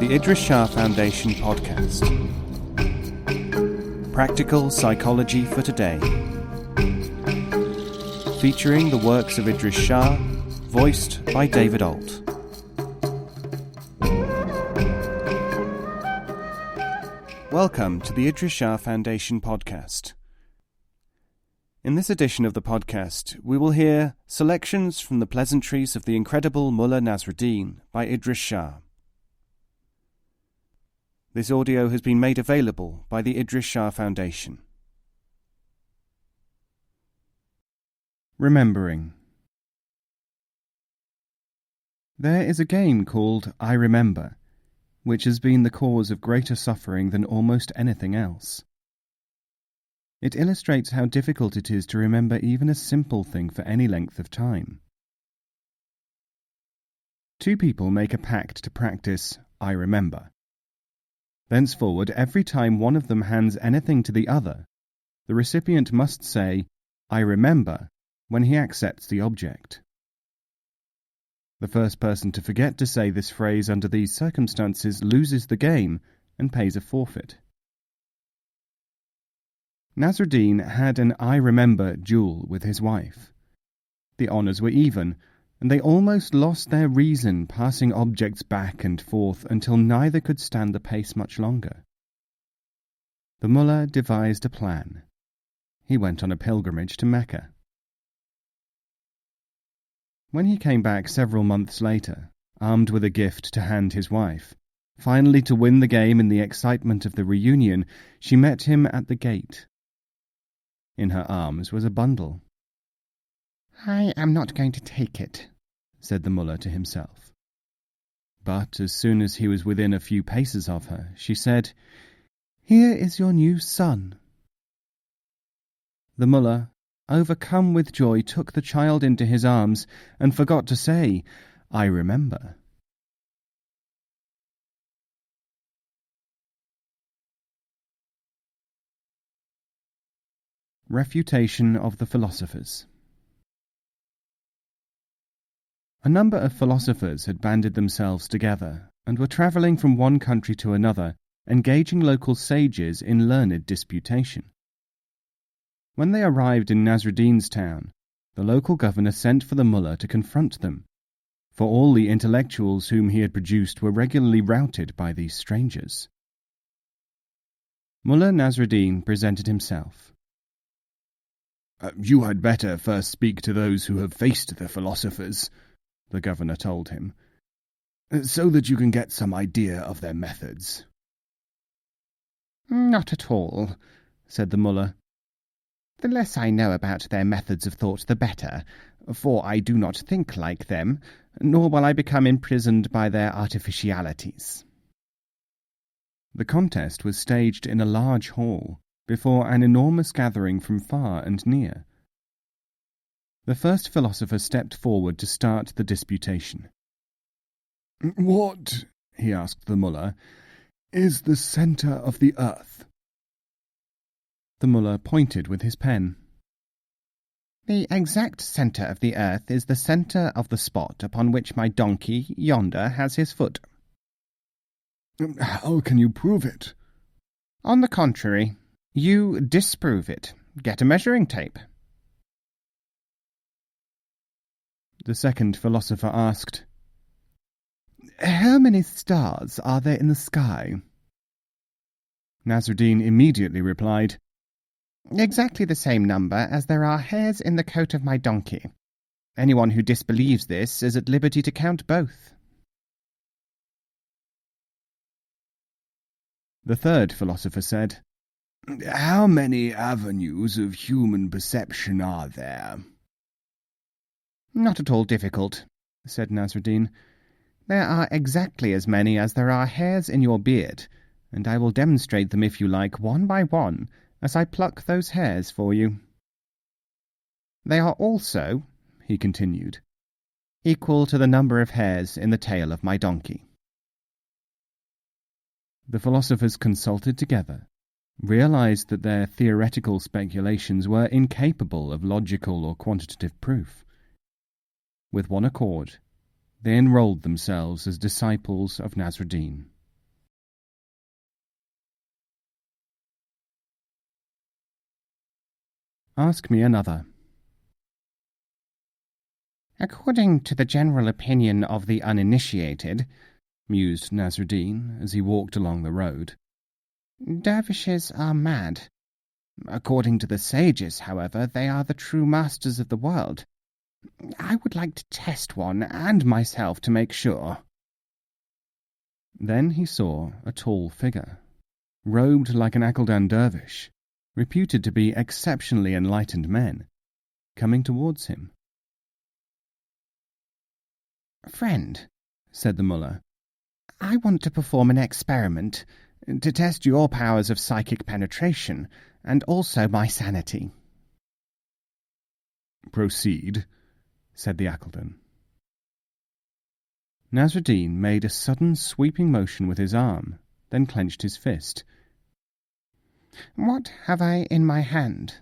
the Idries Shah Foundation podcast. Practical Psychology for Today. Featuring the works of Idries Shah, voiced by David Ault. Welcome to the Idries Shah Foundation podcast. In this edition of the podcast, we will hear selections from the Pleasantries of the Incredible Mulla Nasrudin by Idries Shah. This audio has been made available by the Idries Shah Foundation. Remembering. There is a game called I Remember, which has been the cause of greater suffering than almost anything else. It illustrates how difficult it is to remember even a simple thing for any length of time. Two people make a pact to practice I Remember. Thenceforward, every time one of them hands anything to the other, the recipient must say, I remember, when he accepts the object. The first person to forget to say this phrase under these circumstances loses the game and pays a forfeit. Nasrudin had an I remember duel with his wife. The honours were even, and they almost lost their reason passing objects back and forth until neither could stand the pace much longer. The mullah devised a plan. He went on a pilgrimage to Mecca. When he came back several months later, armed with a gift to hand his wife, finally to win the game in the excitement of the reunion, she met him at the gate. In her arms was a bundle. I am not going to take it, said the mullah to himself. But as soon as he was within a few paces of her, she said, Here is your new son. The mullah, overcome with joy, took the child into his arms and forgot to say, I remember. Refutation of the philosophers. A number of philosophers had banded themselves together and were travelling from one country to another, engaging local sages in learned disputation. When they arrived in Nasrudin's town, the local governor sent for the mullah to confront them, for all the intellectuals whom he had produced were regularly routed by these strangers. Mulla Nasrudin presented himself. You had better first speak to those who have faced the philosophers, the governor told him, so that you can get some idea of their methods. Not at all, said the mullah. The less I know about their methods of thought, the better, for I do not think like them, nor will I become imprisoned by their artificialities. The contest was staged in a large hall, before an enormous gathering from far and near. The first philosopher stepped forward to start the disputation. What, he asked the mullah, is the centre of the earth? The mullah pointed with his pen. The exact centre of the earth is the centre of the spot upon which my donkey yonder has his foot. How can you prove it? On the contrary, you disprove it. Get a measuring tape. The second philosopher asked, How many stars are there in the sky? Nasrudin immediately replied, Exactly the same number as there are hairs in the coat of my donkey. Anyone who disbelieves this is at liberty to count both. The third philosopher said, How many avenues of human perception are there? Not at all difficult, said Nasrudin. There are exactly as many as there are hairs in your beard, and I will demonstrate them if you like, one by one, as I pluck those hairs for you. They are also, he continued, equal to the number of hairs in the tail of my donkey. The philosophers consulted together, realized that their theoretical speculations were incapable of logical or quantitative proof. With one accord, they enrolled themselves as disciples of Nasrudin. Ask me another. According to the general opinion of the uninitiated, mused Nasrudin as he walked along the road, dervishes are mad. According to the sages, however, they are the true masters of the world. I would like to test one and myself to make sure. Then he saw a tall figure, robed like an Akaldan dervish, reputed to be exceptionally enlightened men, coming towards him. Friend, said the mullah, I want to perform an experiment to test your powers of psychic penetration and also my sanity. Proceed, said the Akaldan. Nasrudin made a sudden sweeping motion with his arm, then clenched his fist. What have I in my hand?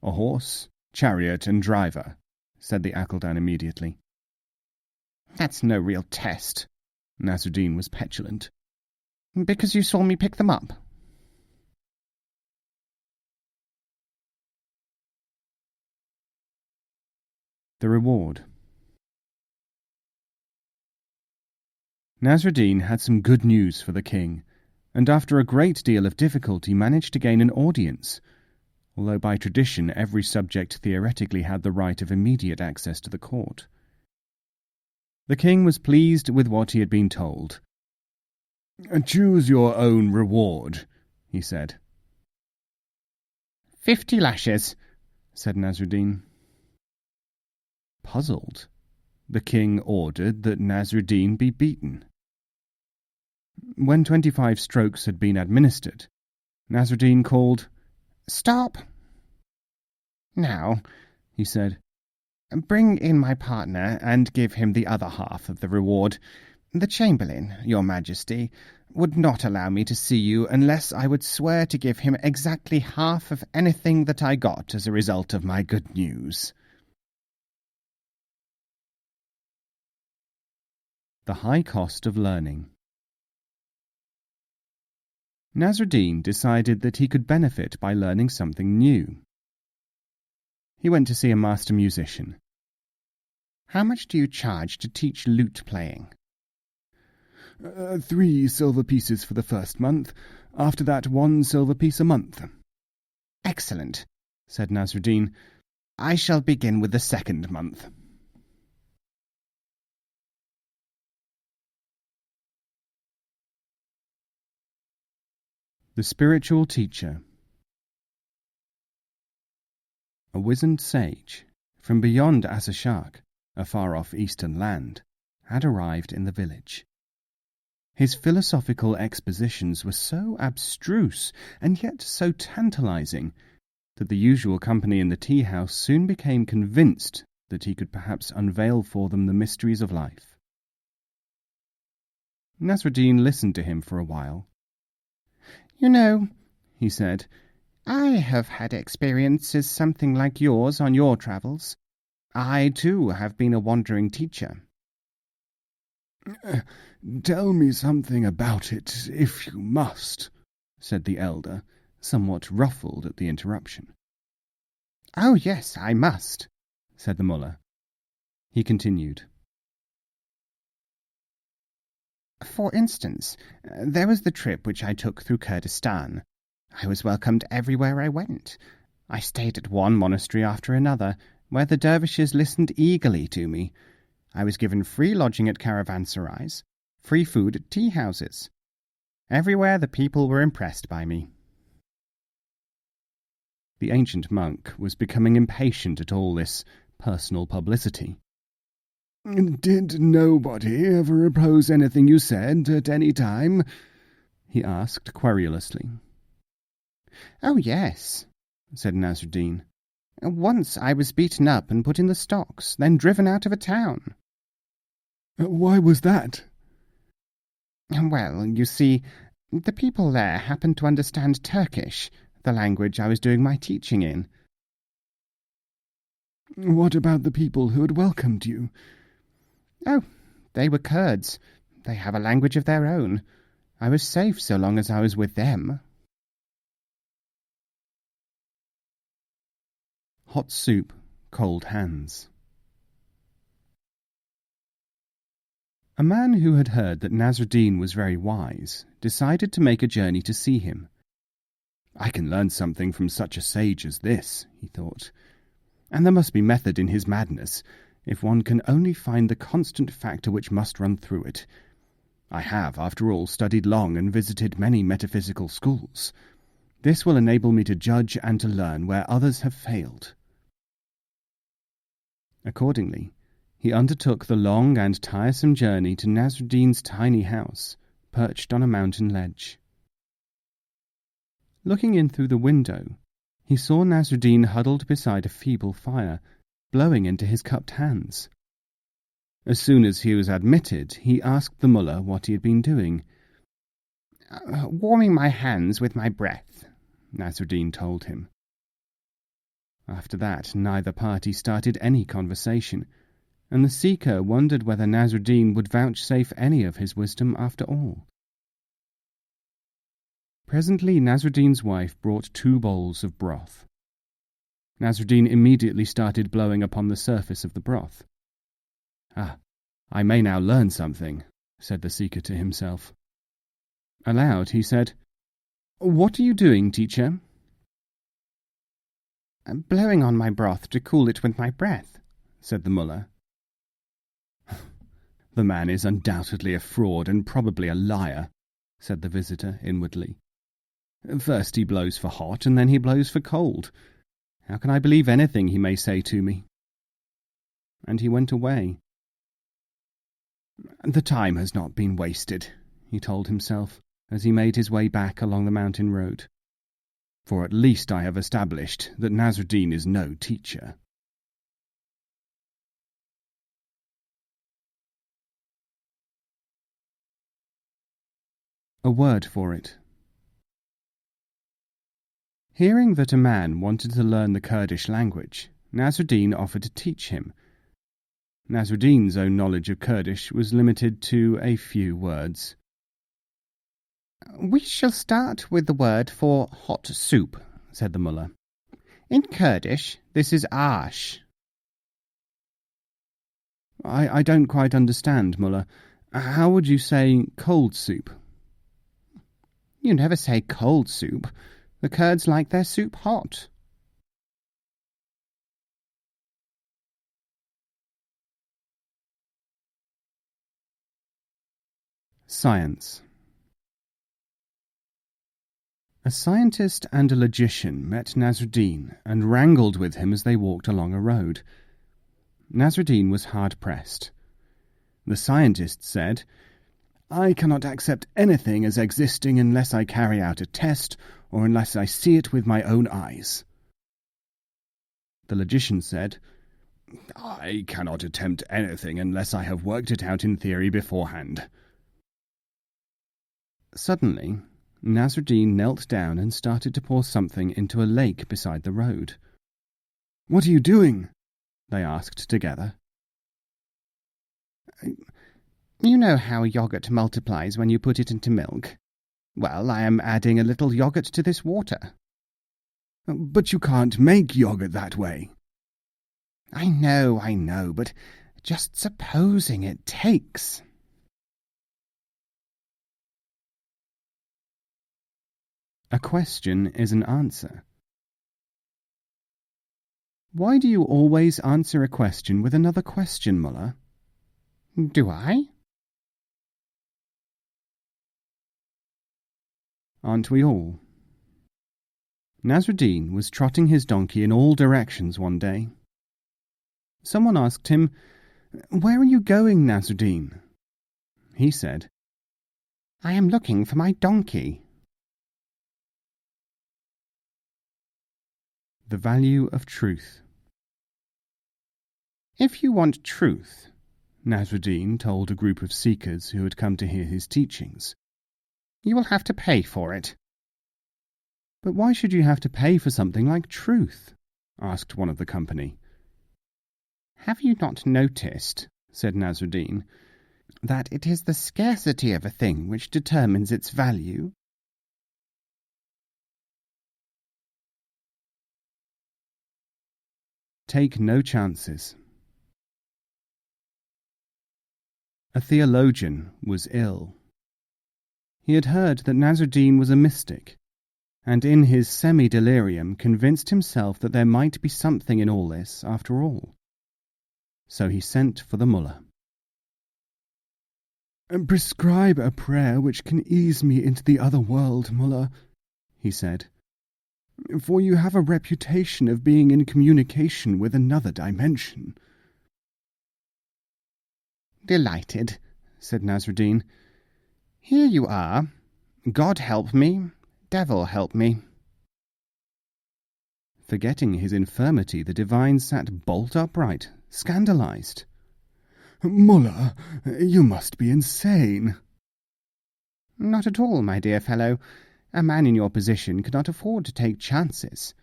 A horse, chariot, and driver, said the Akaldan immediately. That's no real test. Nasrudin was petulant. Because you saw me pick them up. The reward. Nasrudin had some good news for the king, and after a great deal of difficulty managed to gain an audience, although by tradition every subject theoretically had the right of immediate access to the court. The king was pleased with what he had been told. "Choose your own reward," he said. 50 lashes, said Nasrudin. Puzzled, the king ordered that Nasrudin be beaten. When 25 strokes had been administered, Nasrudin called, "Stop!" "Now," he said, "bring in my partner and give him the other half of the reward. The Chamberlain, your Majesty, would not allow me to see you unless I would swear to give him exactly half of anything that I got as a result of my good news." The high cost of learning. Nasrudin decided that he could benefit by learning something new. He went to see a master musician. "How much do you charge to teach lute playing?" 3 silver pieces for the first month. After that, 1 silver piece a month." "Excellent," said Nasrudin. "I shall begin with the second month." The spiritual teacher. A wizened sage, from beyond Asashak, a far-off eastern land, had arrived in the village. His philosophical expositions were so abstruse and yet so tantalizing that the usual company in the tea-house soon became convinced that he could perhaps unveil for them the mysteries of life. Nasrudin listened to him for a while. "You know," he said, "I have had experiences something like yours on your travels. I, too, have been a wandering teacher." "Tell me something about it, if you must," said the elder, somewhat ruffled at the interruption. "Oh, yes, I must," said the mullah. He continued. "For instance, there was the trip which I took through Kurdistan. I was welcomed everywhere I went. I stayed at one monastery after another, where the dervishes listened eagerly to me. I was given free lodging at caravanserais, free food at tea-houses. Everywhere the people were impressed by me." The ancient monk was becoming impatient at all this personal publicity. "Did nobody ever oppose anything you said at any time?" he asked querulously. "Oh, yes," said Nasrudin. "Once I was beaten up and put in the stocks, then driven out of a town." "Why was that?" "Well, you see, the people there happened to understand Turkish, the language I was doing my teaching in." "What about the people who had welcomed you?" "Oh, they were Kurds. They have a language of their own. I was safe so long as I was with them." hot soup, cold hands. A man who had heard that Nasrudin was very wise decided to make a journey to see him. I can learn something from such a sage as this, he thought, and there must be method in his madness, if one can only find the constant factor which must run through it. I have, after all, studied long and visited many metaphysical schools. This will enable me to judge and to learn where others have failed. Accordingly, he undertook the long and tiresome journey to Nasrudin's tiny house, perched on a mountain ledge. Looking in through the window, he saw Nasrudin huddled beside a feeble fire, blowing into his cupped hands. As soon as he was admitted, he asked the mullah what he had been doing. Warming my hands with my breath, Nasrudin told him. After that, neither party started any conversation, and the seeker wondered whether Nasrudin would vouchsafe any of his wisdom after all. Presently Nasrudin's wife brought 2 bowls of broth. Nasrudin immediately started blowing upon the surface of the broth. Ah, I may now learn something, said the seeker to himself. Aloud he said, What are you doing, teacher? Blowing on my broth to cool it with my breath, said the mullah. The man is undoubtedly a fraud and probably a liar, said the visitor inwardly. First he blows for hot, and then he blows for cold. How can I believe anything he may say to me? And he went away. The time has not been wasted, he told himself, as he made his way back along the mountain road. For at least I have established that Nasrudin is no teacher. A word for it. Hearing that a man wanted to learn the Kurdish language, Nasrudin offered to teach him. Nasrudin's own knowledge of Kurdish was limited to a few words. We shall start with the word for hot soup, said the mullah. In Kurdish, this is ash. I don't quite understand, mullah. How would you say cold soup? You never say cold soup. The Kurds like their soup hot. Science. A scientist and a logician met Nasrudin and wrangled with him as they walked along a road. Nasrudin was hard-pressed. The scientist said, I cannot accept anything as existing unless I carry out a test or unless I see it with my own eyes. The logician said, I cannot attempt anything unless I have worked it out in theory beforehand. Suddenly, Nasrudin knelt down and started to pour something into a lake beside the road. What are you doing? They asked together. You know how yogurt multiplies when you put it into milk? Well, I am adding a little yogurt to this water. But you can't make yogurt that way. I know, but just supposing it takes. A question is an answer. Why do you always answer a question with another question, mullah? Do I? Aren't we all? Nasrudin was trotting his donkey in all directions one day. Someone asked him, Where are you going, Nasrudin? He said, I am looking for my donkey. The value of truth. If you want truth, Nasrudin told a group of seekers who had come to hear his teachings, you will have to pay for it. But why should you have to pay for something like truth? Asked one of the company. Have you not noticed, said Nasrudin, that it is the scarcity of a thing which determines its value? Take no chances. A theologian was ill. He had heard that Nasrudin was a mystic, and in his semi-delirium convinced himself that there might be something in all this after all. So he sent for the mullah. "Prescribe a prayer which can ease me into the other world, mullah," he said, "for you have a reputation of being in communication with another dimension." "Delighted," said Nasrudin. "Here you are. God help me, devil help me." Forgetting his infirmity, the divine sat bolt upright, scandalized. "Mullah, you must be insane." "Not at all, my dear fellow. A man in your position cannot afford to take chances.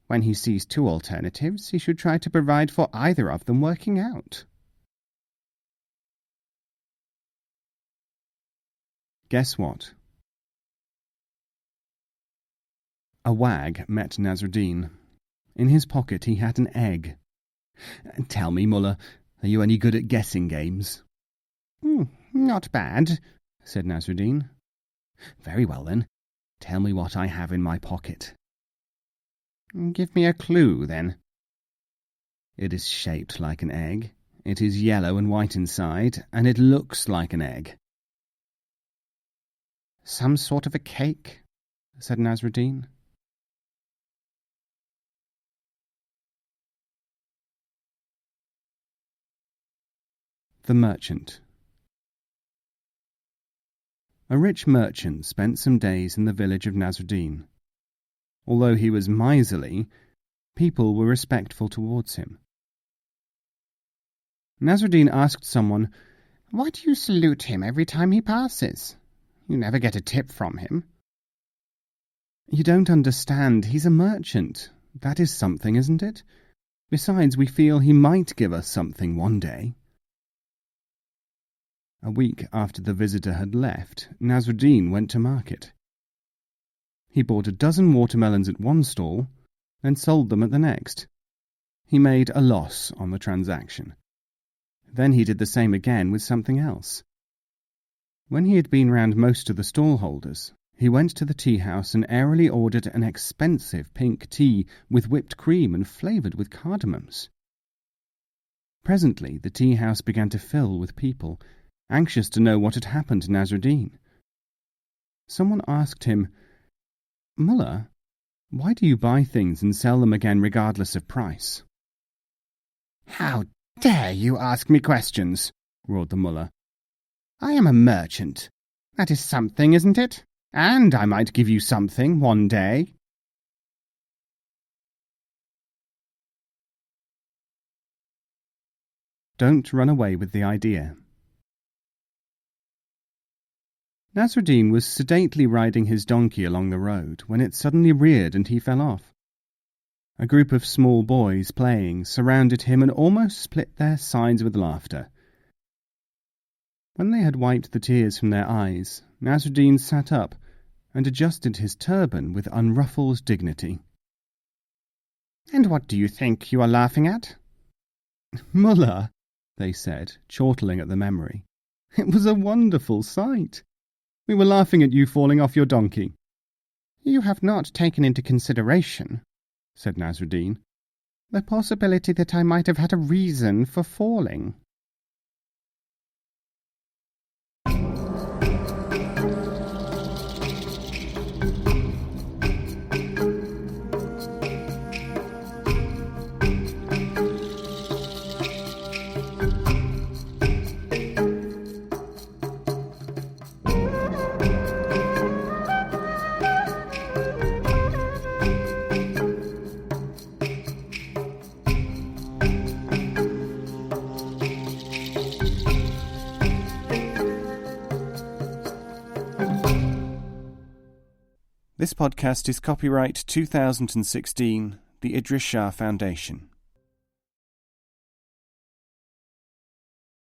When he sees two alternatives, he should try to provide for either of them working out." Guess what? A wag met Nasrudin. In his pocket he had an egg. "Tell me, mullah, are you any good at guessing games?" "Not bad," said Nasrudin. "Very well, then. Tell me what I have in my pocket." "Give me a clue, then." "It is shaped like an egg. It is yellow and white inside, and it looks like an egg." "Some sort of a cake," said Nasrudin. The Merchant. A rich merchant spent some days in the village of Nasrudin. Although he was miserly, people were respectful towards him. Nasrudin asked someone, "Why do you salute him every time he passes? You never get a tip from him." "You don't understand. He's a merchant. That is something, isn't it? Besides, we feel he might give us something one day." A week after the visitor had left, Nasrudin went to market. He bought a dozen watermelons at one stall, then sold them at the next. He made a loss on the transaction. Then he did the same again with something else. When he had been round most of the stallholders, he went to the tea-house and airily ordered an expensive pink tea with whipped cream and flavoured with cardamoms. Presently the tea-house began to fill with people, anxious to know what had happened to Nasrudin. Someone asked him, "Mullah, why do you buy things and sell them again regardless of price?" "How dare you ask me questions?" roared the mullah. "I am a merchant. That is something, isn't it? And I might give you something one day." Don't run away with the idea. Nasrudin was sedately riding his donkey along the road when it suddenly reared and he fell off. A group of small boys playing surrounded him and almost split their sides with laughter. When they had wiped the tears from their eyes, Nasrudin sat up and adjusted his turban with unruffled dignity. "And what do you think you are laughing at?" "Mullah," they said, chortling at the memory. "It was a wonderful sight. We were laughing at you falling off your donkey." "You have not taken into consideration," said Nasrudin, "the possibility that I might have had a reason for falling." This podcast is copyright 2016, the Idries Shah Foundation.